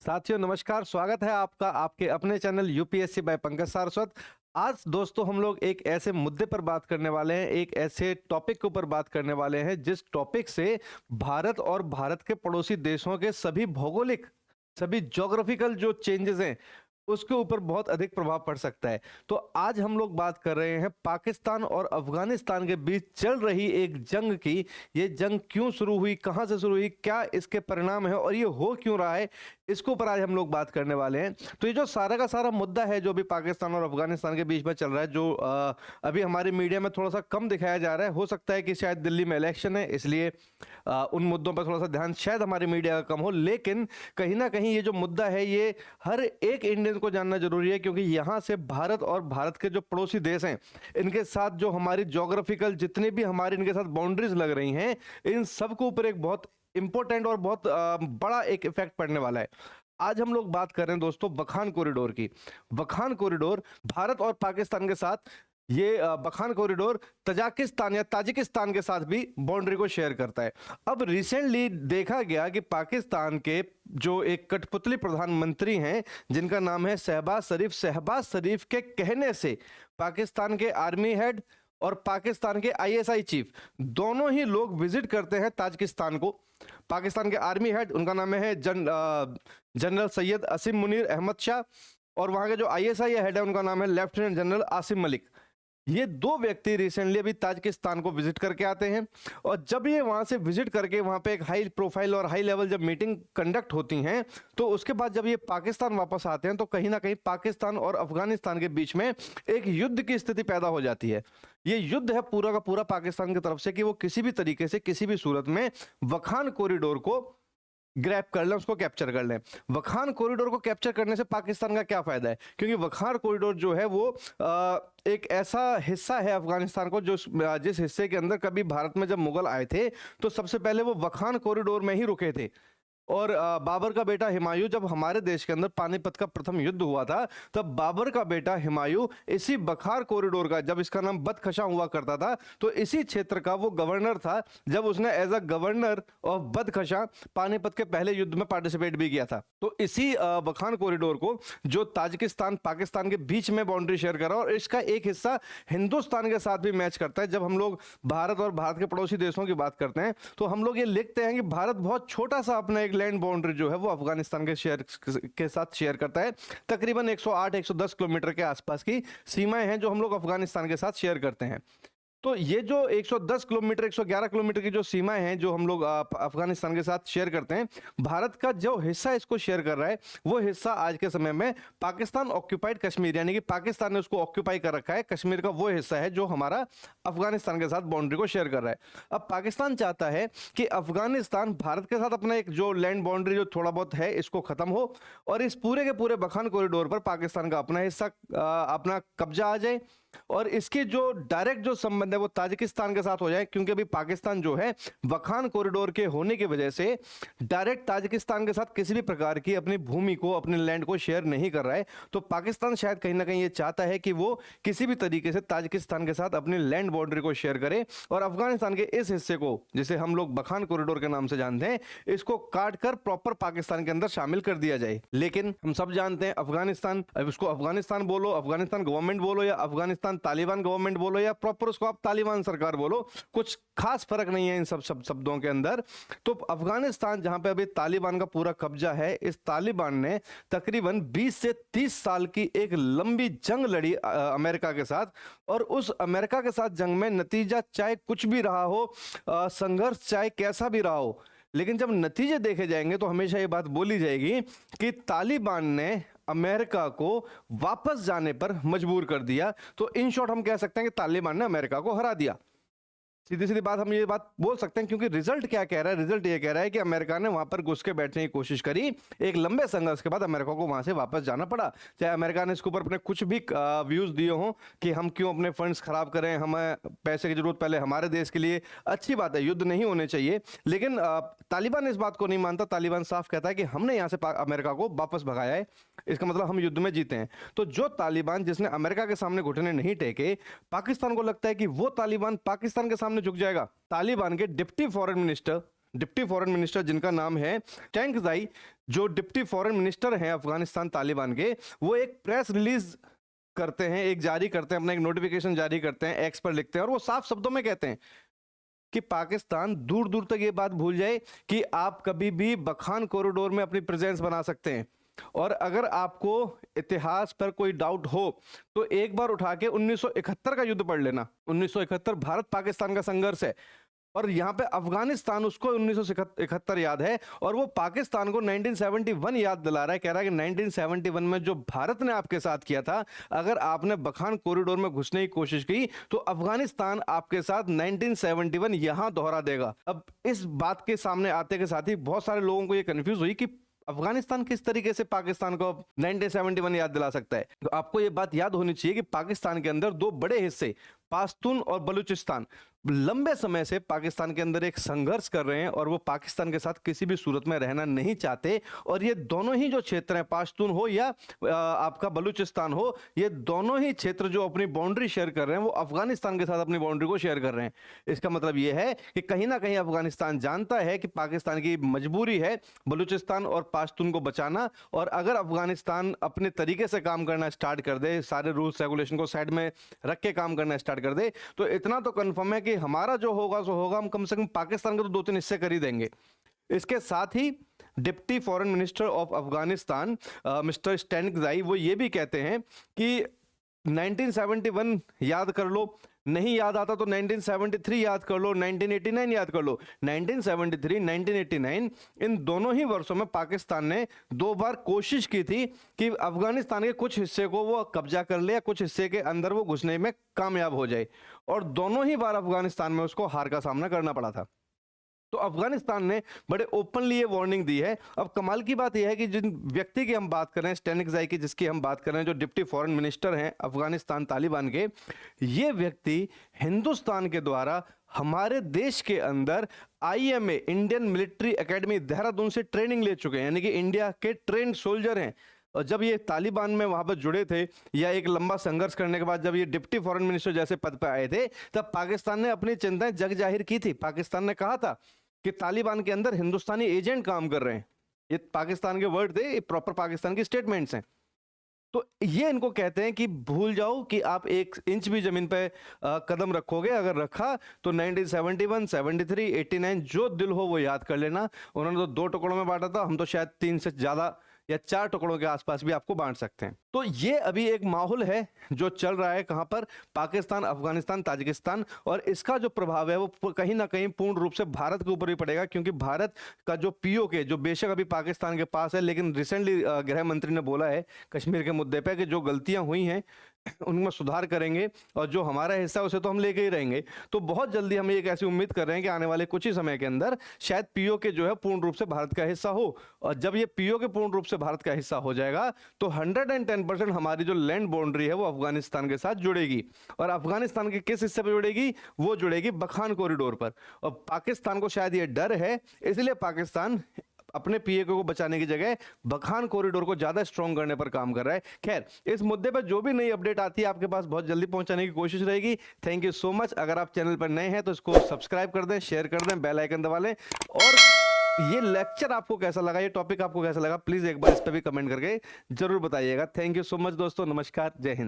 साथियों नमस्कार, स्वागत है आपका आपके अपने channel UPSC by Pankaj Saraswat. आज दोस्तों हम लोग एक ऐसे मुद्दे पर बात करने वाले हैं, एक ऐसे टॉपिक के ऊपर बात करने वाले हैं जिस टॉपिक से भारत और भारत के पड़ोसी देशों के सभी भौगोलिक, सभी ज्योग्राफिकल जो चेंजेस हैं उसके ऊपर बहुत अधिक प्रभाव पड़ सकता है। तो आज हम लोग बात कर रहे हैं पाकिस्तान और अफगानिस्तान के बीच चल रही एक जंग की। ये जंग क्यों शुरू हुई, कहां से शुरू हुई, क्या इसके परिणाम है और ये हो क्यों रहा है, इसके ऊपर आज हम लोग बात करने वाले हैं। तो ये जो सारा का सारा मुद्दा है जो भी पाकिस्तान और अफगानिस्तान के बीच में चल रहा है, जो अभी हमारी मीडिया में थोड़ा सा कम दिखाया जा रहा है, हो सकता है कि शायद दिल्ली में इलेक्शन है इसलिए उन मुद्दों पर थोड़ा सा ध्यान शायद हमारी मीडिया का कम हो, लेकिन कहीं ना कहीं ये जो मुद्दा है ये हर एक इंडियन को जानना जरूरी है, क्योंकि यहां से भारत और भारत के जो पड़ोसी देश हैं इनके साथ जो हमारी ज्योग्राफिकल जितनी भी हमारी इनके साथ बाउंड्रीज लग रही हैं, इन सबके ऊपर एक बहुत इंपॉर्टेंट और बहुत बड़ा एक इफेक्ट पड़ने वाला है। आज हम लोग बात कर रहे हैं दोस्तों बखान कॉरिडोर की। बखान कॉरिडोर भारत और पाकिस्तान के साथ, ये बखान कॉरिडोर तजाकिस्तान या ताजिकिस्तान के साथ भी बाउंड्री को शेयर करता है। अब रिसेंटली देखा गया कि पाकिस्तान के जो एक कठपुतली प्रधानमंत्री हैं जिनका नाम है शहबाज शरीफ के कहने से पाकिस्तान के आर्मी हेड और पाकिस्तान के आईएसआई चीफ दोनों ही लोग विजिट करते हैं ताजिकिस्तान को। पाकिस्तान के आर्मी हेड, उनका नाम है जनरल सैयद असीम मुनीर अहमद शाह, और वहां के जो आईएसआई हेड है उनका नाम है लेफ्टिनेंट जनरल आसिम मलिक। ये दो व्यक्ति रिसेंटली अभी ताजिकिस्तान को विजिट करके आते हैं, और जब ये वहां से विजिट करके वहां पे एक हाई प्रोफाइल और हाई लेवल जब मीटिंग कंडक्ट होती हैं, तो उसके बाद जब ये पाकिस्तान वापस आते हैं तो कहीं ना कहीं पाकिस्तान और अफगानिस्तान के बीच में एक युद्ध की स्थिति पैदा हो जाती है। ये युद्ध है पूरा का पूरा पाकिस्तान की तरफ से कि वो किसी भी तरीके से किसी भी सूरत में वखान कॉरिडोर को ग्रैब कर लें, उसको कैप्चर कर लें। वखान कॉरिडोर को कैप्चर करने से पाकिस्तान का क्या फायदा है, क्योंकि वखान कॉरिडोर जो है वो एक ऐसा हिस्सा है अफगानिस्तान को जो जिस हिस्से के अंदर कभी भारत में जब मुगल आए थे तो सबसे पहले वो वखान कॉरिडोर में ही रुके थे। और बाबर का बेटा हुमायूं, जब हमारे देश के अंदर पानीपत का प्रथम युद्ध हुआ था तब बाबर का बेटा हुमायूं इसी बखार कॉरिडोर का, जब इसका नाम बदखशा हुआ करता था, तो इसी क्षेत्र का वो गवर्नर था जब उसने as a governor of Badakhshan Panipat के पहले युद्ध में पार्टिसिपेट भी किया था। तो इसी बखान कॉरिडोर को जो ताजिकिस्तान पाकिस्तान के बीच में बाउंड्री शेयर कर रहा है, और इसका एक हिस्सा हिंदुस्तान के साथ भी मैच करता है। जब हम लोग भारत और भारत के पड़ोसी देशों की बात करते हैं तो हम लोग ये लिखते हैं कि भारत बहुत छोटा सा अपना एक लैंड बाउंड्री जो है वो अफगानिस्तान के साथ शेयर करता है। तकरीबन 108-110 किलोमीटर के आसपास की सीमाएं हैं जो हम लोग अफगानिस्तान के साथ शेयर करते हैं। तो ये जो 110 किलोमीटर 111 किलोमीटर की जो सीमाएं हैं जो हम लोग अफगानिस्तान के साथ शेयर करते हैं, भारत का जो हिस्सा इसको शेयर कर रहा है वो हिस्सा आज के समय में पाकिस्तान ऑक्यूपाइड कश्मीर, यानी कि पाकिस्तान ने उसको ऑक्यूपाई कर रखा है। कश्मीर का वो हिस्सा है जो हमारा अफगानिस्तान के साथ बाउंड्री को शेयर कर रहा है। अब पाकिस्तान चाहता है कि अफगानिस्तान भारत के साथ अपना एक जो लैंड बाउंड्री जो थोड़ा बहुत है इसको खत्म हो, और इस पूरे के पूरे बखान कॉरिडोर पर पाकिस्तान का अपना हिस्सा अपना कब्जा आ जाए, और इसके जो डायरेक्ट जो संबंध है वो ताजिकिस्तान के साथ हो जाए। क्योंकि अभी पाकिस्तान जो है वखान कॉरिडोर के होने की वजह से डायरेक्ट ताजिकिस्तान के साथ किसी भी प्रकार की अपनी भूमि को, अपने लैंड को शेयर नहीं कर रहा है। तो पाकिस्तान शायद कहीं ना कहीं ये चाहता है कि वो किसी भी तरीके से ताजिकिस्तान के साथ अपनी लैंड बाउंड्री को शेयर करे, और अफगानिस्तान के इस हिस्से को, जिसे हम लोग बखान कॉरिडोर के नाम से जानते हैं, इसको काट कर प्रॉपर पाकिस्तान के अंदर शामिल कर दिया जाए। लेकिन हम सब जानते हैं अफगानिस्तान, अब उसको अफगानिस्तान बोलो, अफगानिस्तान गवर्नमेंट बोलो, या अफगानिस्तान तालिबान गवर्नमेंट बोलो, या प्रॉपर उसको आप तालिबान सरकार बोलो, कुछ खास फर्क नहीं है इन सब शब्दों के अंदर। तो अफगानिस्तान जहां पे अभी तालिबान का पूरा कब्जा है, इस तालिबान ने तकरीबन 20 से 30 साल की एक लंबी जंग लड़ी अमेरिका के साथ, और उस अमेरिका के साथ जंग में नतीजा चाहे कुछ भी रहा हो, संघर्ष चाहे कैसा भी रहा हो, लेकिन जब नतीजे देखे जाएंगे तो हमेशा ये बात बोली जाएगी कि तालिबान ने अमेरिका को वापस जाने पर मजबूर कर दिया। तो इन शॉर्ट हम कह सकते हैं कि तालिबान ने अमेरिका को हरा दिया। सीधी सीधी बात हम ये बात बोल सकते हैं, क्योंकि रिजल्ट क्या कह रहा है, रिजल्ट ये कह रहा है कि अमेरिका ने वहां पर घुस के बैठने की कोशिश करी, एक लंबे संघर्ष के बाद अमेरिका को वहां से वापस जाना पड़ा। चाहे अमेरिका ने इसके ऊपर अपने कुछ भी व्यूज दिए हों कि हम क्यों अपने फंड्स खराब करें, हमें पैसे की जरूरत पहले हमारे देश के लिए, अच्छी बात है, युद्ध नहीं होने चाहिए, लेकिन तालिबान इस बात को नहीं मानता। तालिबान साफ कहता है कि हमने यहाँ से अमेरिका को वापस भगाया है, इसका मतलब हम युद्ध में जीते हैं। तो जो तालिबान जिसने अमेरिका के सामने घुटने नहीं टेके, पाकिस्तान को लगता है कि वो तालिबान पाकिस्तान के सामने झुक जाएगा। तालिबान के डिप्टी फॉरेन मिनिस्टर जिनका नाम है टैंकजाई, जो डिप्टी फॉरेन मिनिस्टर हैं अफगानिस्तान तालिबान के, वो एक प्रेस रिलीज करते हैं, एक जारी करते हैं, अपना एक नोटिफिकेशन जारी करते हैं, एक्स पर लिखते हैं और वो साफ शब्दों में कहते हैं कि पाकिस्तान दूर दूर तक ये बात भूल जाए कि आप कभी भी बखान कॉरिडोर में अपनी प्रेजेंस बना सकते हैं। और अगर आपको इतिहास पर कोई डाउट हो तो एक बार उठा के 1971 का युद्ध पढ़ लेना। 1971 भारत पाकिस्तान का संघर्ष है और यहाँ पे अफगानिस्तान उसको 1971 याद है और वो पाकिस्तान को 1971 याद दिला रहा है, कह रहा है कि 1971 में जो भारत ने आपके साथ किया था, अगर आपने बखान कॉरिडोर में घुसने की कोशिश की तो अफगानिस्तान आपके साथ 1971 यहां दोहरा देगा। अब इस बात के सामने आते के साथ ही बहुत सारे लोगों को ये कंफ्यूज हुई कि अफगानिस्तान किस तरीके से पाकिस्तान को 1971 याद दिला सकता है। तो आपको यह बात याद होनी चाहिए कि पाकिस्तान के अंदर दो बड़े हिस्से पाश्तून और बलूचिस्तान लंबे समय से पाकिस्तान के अंदर एक संघर्ष कर रहे हैं और वो पाकिस्तान के साथ किसी भी सूरत में रहना नहीं चाहते। और ये दोनों ही जो क्षेत्र हैं, पाश्तून हो या आपका बलूचिस्तान हो, ये दोनों ही क्षेत्र जो अपनी बाउंड्री शेयर कर रहे हैं वो अफगानिस्तान के साथ अपनी बाउंड्री को शेयर कर रहे हैं। इसका मतलब ये है कि कहीं ना कहीं अफगानिस्तान जानता है कि पाकिस्तान की मजबूरी है बलूचिस्तान और पाश्तून को बचाना। और अगर अफगानिस्तान अपने तरीके से काम करना स्टार्ट कर दे, सारे रूल्स रेगुलेशन को साइड में रख के काम करना स्टार्ट कर दे, तो इतना तो कंफर्म है कि हमारा जो होगा सो होगा, हम कम से कम पाकिस्तान के तो 2-3 हिस्से कर ही देंगे। इसके साथ ही deputy foreign minister of Afghanistan mister Stanikzai वो ये भी कहते हैं कि 1971 याद कर लो, नहीं याद आता तो 1973 याद कर लो, 1989 याद कर लो। 1973, 1989 इन दोनों ही वर्षों में पाकिस्तान ने 2 बार कोशिश की थी कि अफगानिस्तान के कुछ हिस्से को वो कब्जा कर ले या कुछ हिस्से के अंदर वो घुसने में कामयाब हो जाए, और दोनों ही बार अफगानिस्तान में उसको हार का सामना करना पड़ा था। तो अफगानिस्तान ने बड़े ओपनली ये वार्निंग दी है। अब कमाल की बात यह है कि जिन व्यक्ति की हम बात कर रहे हैं, स्टैनिकजाई की जिसकी हम बात कर रहे हैं, जो डिप्टी फॉरेन मिनिस्टर हैं अफगानिस्तान तालिबान के, ये व्यक्ति हिंदुस्तान के द्वारा हमारे देश के अंदर IMA Indian military academy Dehradun से ट्रेनिंग ले चुके हैं, यानी कि इंडिया के ट्रेंड सोल्जर हैं। और जब ये तालिबान में वहां पर जुड़े थे या एक लंबा संघर्ष करने के बाद जब ये डिप्टी फॉरेन मिनिस्टर जैसे पद पर आए थे, तब पाकिस्तान ने अपनी चिंताएं जग जाहिर की थी। पाकिस्तान ने कहा था कि तालिबान के अंदर हिंदुस्तानी एजेंट काम कर रहे हैं। ये पाकिस्तान के वर्ड थे, ये प्रॉपर पाकिस्तान की स्टेटमेंट्स हैं। तो ये इनको कहते हैं कि भूल जाओ कि आप 1 इंच भी जमीन पे कदम रखोगे, अगर रखा तो 1971, 73, 89 जो दिल हो वो याद कर लेना। उन्होंने तो 2 टुकड़ों में बांटा था, हम तो शायद 3 से ज्यादा या 4 टुकड़ों के आसपास भी आपको बांट सकते हैं। तो ये अभी एक माहौल है जो चल रहा है, कहां पर, पाकिस्तान, अफगानिस्तान, ताजिकिस्तान, और इसका जो प्रभाव है वो कहीं ना कहीं पूर्ण रूप से भारत के ऊपर भी पड़ेगा, क्योंकि भारत का जो POK जो बेशक अभी पाकिस्तान के पास है, लेकिन रिसेंटली गृह मंत्री ने बोला है कश्मीर के मुद्दे पर कि जो गलतियां हुई हैं उनमें सुधार करेंगे और जो हमारा हिस्सा है उसे तो हम लेके ही रहेंगे। तो बहुत जल्दी हम एक ऐसी उम्मीद कर रहे हैं कि आने वाले कुछ ही समय के अंदर शायद POK जो है पूर्ण रूप से भारत का हिस्सा हो, और जब ये POK पूर्ण रूप से भारत का हिस्सा हो जाएगा तो 110% हमारी जो लैंड बाउंड्री है वो अफगानिस्तान के साथ जुड़ेगी। और अफगानिस्तान के किस हिस्से पर जुड़ेगी? वो जुड़ेगी बखान कॉरिडोर पर। और पाकिस्तान को शायद ये डर है, इसलिए पाकिस्तान अपने POK को बचाने की जगह बखान कॉरिडोर को ज्यादा स्ट्रॉन्ग करने पर काम कर रहा है। खैर, इस मुद्दे पर जो भी नई अपडेट आती है आपके पास बहुत जल्दी पहुंचाने की कोशिश रहेगी। Thank you so much. अगर आप चैनल पर नए हैं तो इसको सब्सक्राइब कर दें, शेयर कर दें, बेल आइकन दबा लें। और ये लेक्चर आपको कैसा लगा, ये टॉपिक आपको कैसा लगा, प्लीज एक बार इस पर भी कमेंट करके जरूर बताइएगा। थैंक यू सो मच दोस्तों, नमस्कार, जय हिंद।